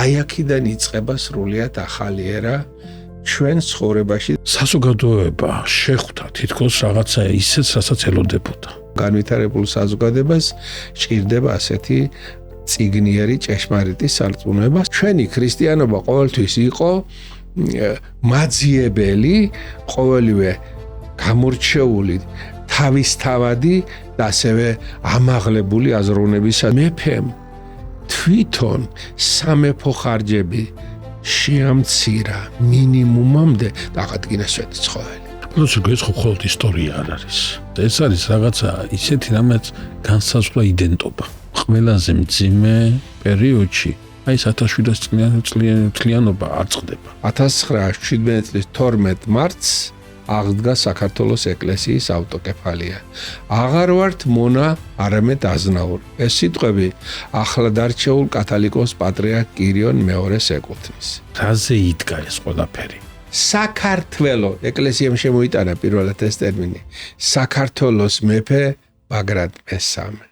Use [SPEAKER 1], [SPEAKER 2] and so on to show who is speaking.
[SPEAKER 1] აი აქედან იწყება სრულიად ახალი ერა ჩვენ ცხოვრებაში.
[SPEAKER 2] საზოგადოება შეხვდა თითქოს რაღაცა ისეთ, რასაც ელოდებოდა.
[SPEAKER 1] განვითარებულ საზოგადოებას ჭირდება ასეთი წიგნიერი ჭეშმარიტი სარწმუნოება. ჩვენი ქრისტიანობა ყოველთვის იყო მაძიებელი, ყოველივე გამორჩეული, თავისთავადი და ასევე ამაღლებული აზროვნებისა. მეფემ თვითონ სამეფო ხარჯები შეამცირა მინიმუმამდე და აღადგინა სვეტი ცხოველი.
[SPEAKER 2] როცა ეს მხოლოდ ისტორია არ არის. ეს არის რაღაცა ისეთი, რამაც განსაზღვრა იდენტობა. ყველაზე მძიმე პერიოდში აი 1700 წლიანობა არ წყდება.
[SPEAKER 1] 1917 წლის 12 მარტს აღდგა საქართველოს ეკლესიის ავტოკეფალია. აღარ ვართ მონა, არამედ აზნაური. ეს სიტყვები ახლადარჩეულ კათოლიკოს პატრიარქ კირიონ მეორეს ეკუთვნის.
[SPEAKER 2] რაზე იდგა ეს ყველაფერი?
[SPEAKER 1] საქართველო ეკლესიამ შემოიტანა პირველად ეს ტერმინი. საქართველოს მეფე ბაგრატ მესამე.